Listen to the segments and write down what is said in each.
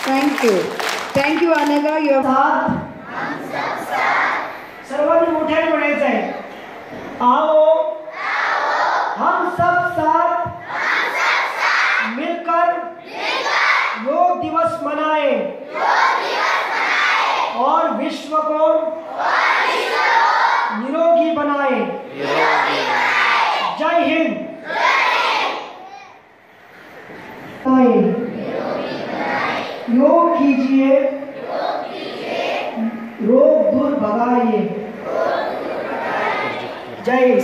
Thank you Anagha. सर्वांनी मोठ्याने म्हणायचं आहे. आओ हम सब साथ मिलकर योग दिवस मनाए और विश्व को निरोगी बनाए. जय हिंद. योग कीजिए, रोग दूर भगाइए. जय.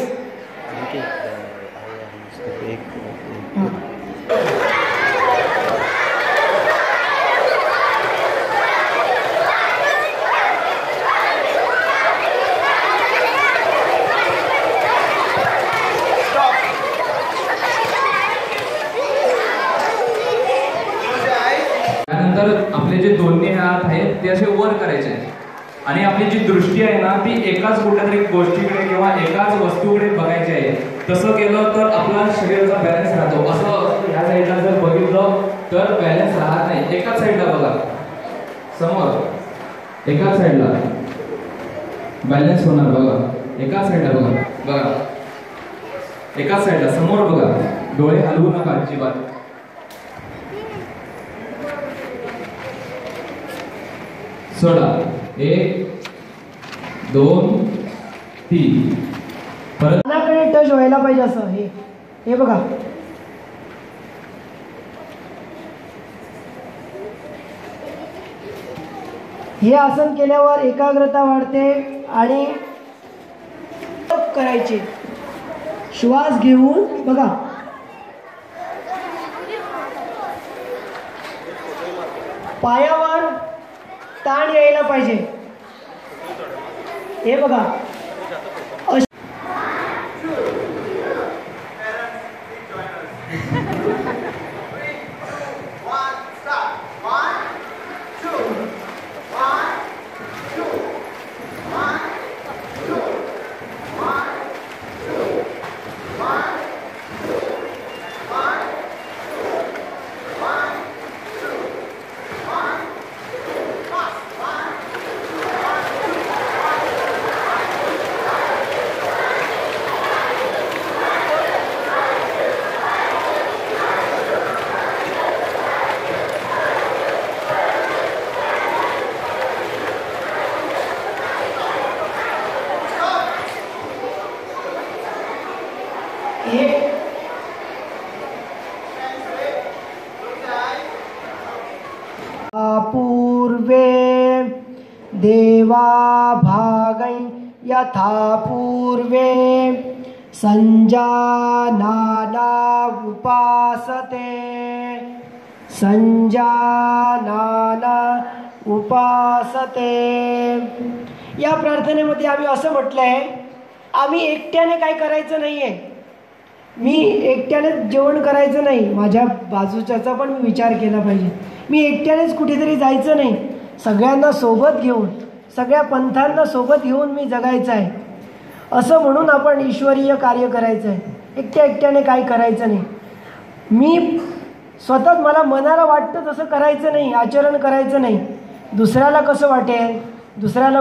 त्यानंतर आपले जे दोन्ही हात आहेत ते असे वर करायचे आणि आपली जी दृष्टी आहे ना ती एकाच कुठल्यातरी गोष्टीकडे किंवा एकाच वस्तूकडे बघायची आहे. तसं केलं तर आपला शरीराचा बॅलन्स राहतो. असं ह्या साईडला जर बघितलं तर बॅलन्स राहत नाही. एकाच साईडला बघा, समोर एकाच साईडला बॅलन्स होणार. बघा एकाच साईडला बघा, बघा एकाच साईडला समोर बघा. डोळे हलवू नका अजिबात. सोडा. 1 2 3. परत कानाकडे टच व्हायला पाहिजे असं. हे बघा. हे आसन केल्यावर एकाग्रता वाढते आणि करायचे. श्वास घेऊन बघा. पायावर ताण यायला पाहिजे. हे बघा. पूर्वे देवा भागै यथा पूर्वे संजानाना उपासते. संजानाना उपासते. या प्रार्थनेमध्ये आम्ही असं म्हटलं आहे, आम्ही एकट्याने काय करायचं नाही आहे. मी एकट्याने जेवण करायचं नाही. माझ्या बाजूच्याचा पण मी विचार केला पाहिजे. मी एकट्यानेच कुठेतरी जायचं नाही. सगळ्यांना सोबत घेऊन, सगळ्या पंथांना सोबत घेऊन मी जगायचं आहे. असं म्हणून आपण ईश्वरीय कार्य करायचं आहे. एकट्याने काय करायचं नाही. मी स्वतःच मला मनाला वाटतं तसं करायचं नाही, आचरण करायचं नाही. दुसऱ्याला कसं वाटेल, दुसऱ्याला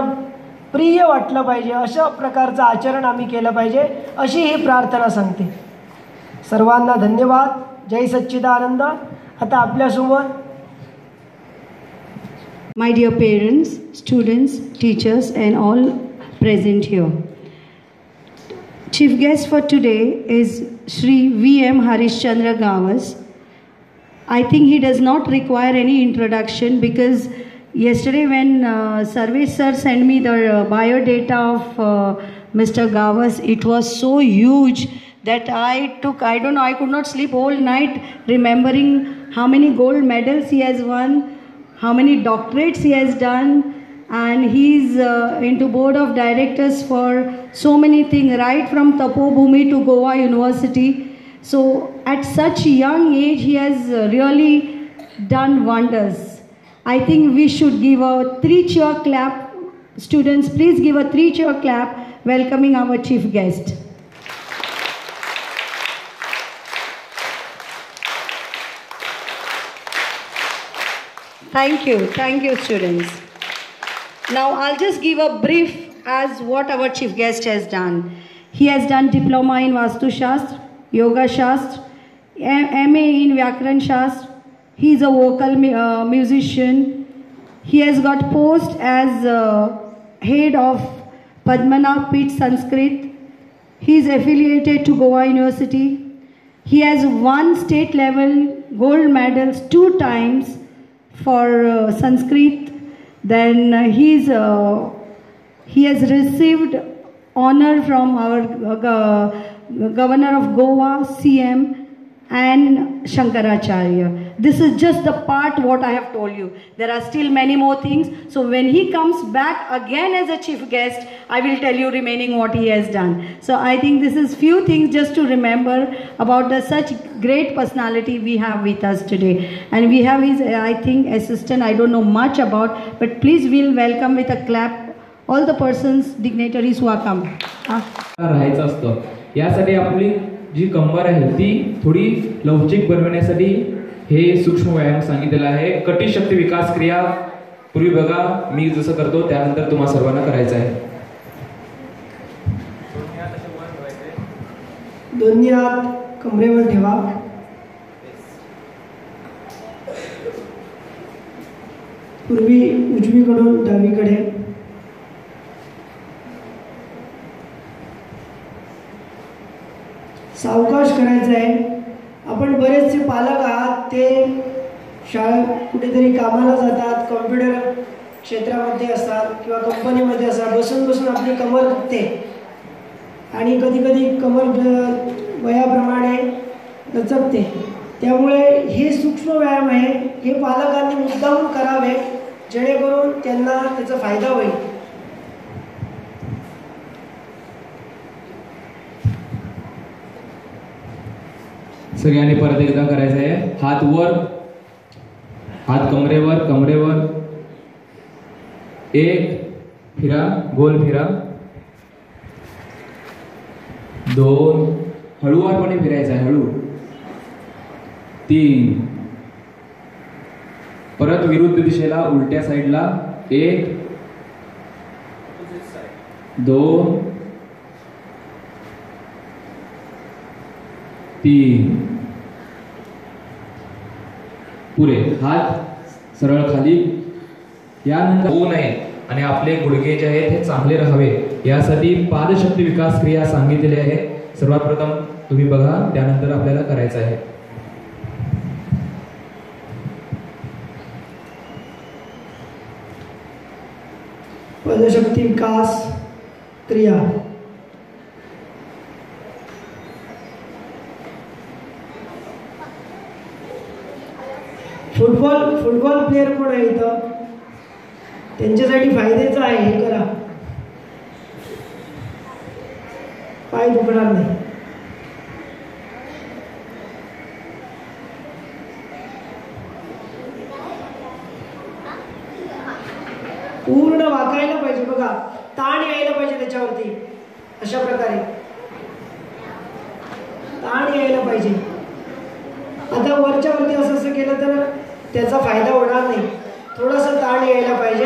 प्रिय वाटलं पाहिजे, अशा प्रकारचं आचरण आम्ही केलं पाहिजे, अशी ही प्रार्थना सांगते. सर्वांना धन्यवाद. जय सच्चिदानंद. आता आपल्यासोबत My dear parents, students, teachers and all present here. Chief guest for today is Shri V.M. Harishchandra Gawas. I think he does not require any introduction because yesterday when Sarvesh sir sent me the biodata of Mr. Gawas, it was so huge that I could not sleep all night remembering how many gold medals he has won, how many doctorates he has done, and he's into board of directors for so many things, right from Tapobhumi to Goa University. So at such young age he has really done wonders. I think we should give a 3-cheer clap. Students, please give a 3-cheer clap welcoming our chief guest. Thank you, students. Now I'll just give a brief as what our chief guest has done. He has done diploma in Vastu Shastra, Yoga Shastra, MA in Vyakaran Shastra. He is a vocal musician. He has got post as head of Padmanath Pit Sanskrit. He is affiliated to Goa University. He has won state level gold medals 2 times for Sanskrit. Then he has received honor from our governor of Goa, CM, and Shankaracharya. This is just the part what I have told you. There are still many more things. So when he comes back again as a chief guest, I will tell you remaining what he has done. So I think this is few things just to remember about the such great personality we have with us today. And we have his, I think, assistant, I don't know much about, but please we'll welcome with a clap all the persons, dignitaries who are come. राहायचं असतं. यासाठी आपली जी कंबर आहे ती थोडी लवचिक बनवण्यासाठी हे सूक्ष्म व्यायाम सांगितलेला आहे. कटी शक्ती विकास क्रिया पूर्वी बघा मी जसं करतो त्यानंतर तुम्हा सर्वांना करायचं आहे. दोन्ही हात कमरेवर ठेवा. पूर्वी उजवीकडून डावीकडे. सावकाश करायचं आहे. आपण बरेचसे पालक आहात ते कुठेतरी कामाला जातात, कॉम्प्युटर क्षेत्रामध्ये असतात किंवा कंपनीमध्ये असतात. बसून बसून आपली कमर दुखते आणि कधी कधी कमर वयाप्रमाणे लचकते. त्यामुळे हे सूक्ष्म व्यायाम आहे, हे पालकांनी मुद्दामून करावे जेणेकरून त्यांना त्याचा फायदा होईल. सगळ्यांनी परत एकदा करायचं आहे. हात वर, हात कमरेवर, कमरेवर. 1 फिरा, गोल फिरा. 2 हळूवारपणे फिरायचं आहे, हळू. 3 परत विरुद्ध दिशेला उलट्या साईडला. 1 2 3 पुरे. हात सरळ खाली. यानंतर होऊ नये आणि आपले गुडघे जे आहेत हे चांगले राहावे यासाठी पादशक्ती विकास क्रिया सांगितलेली आहे. सर्वात प्रथम तुम्ही बघा, त्यानंतर आपल्याला करायचं आहे. पादशक्ती विकास क्रिया. फुटबॉल प्लेयर कोण आहे इथं? त्यांच्यासाठी फायद्याचं आहे, हे करा. पाय दुखणार नाही. पूर्ण वाकायला पाहिजे बघा, ताण यायला पाहिजे त्याच्यावरती. अशा प्रकारे ताण यायला पाहिजे. आता वरच्या वरती असं केलं तर त्याचा फायदा होणार नाही. थोडासा ताण यायला पाहिजे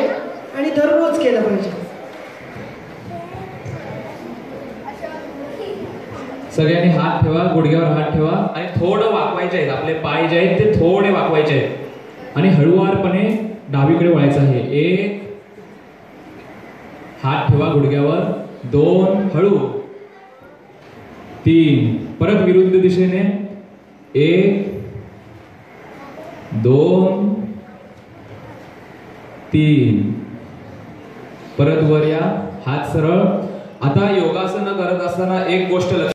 आणि दररोज केलं पाहिजे. सगळ्यांनी हात ठेवा, गुडघ्यावर हात ठेवा आणि थोडं वाकवायचे आहेत. आपले पाय जे आहेत ते थोडे वाकवायचे आहेत आणि हळूवारपणे डावीकडे वळायचं आहे. 1 हात ठेवा गुडघ्यावर. 2 हळू. 3 परत विरुद्ध दिशेने. 1 2 3 परत वर या. हात सरळ. आता योगासन करत असताना एक गोष्ट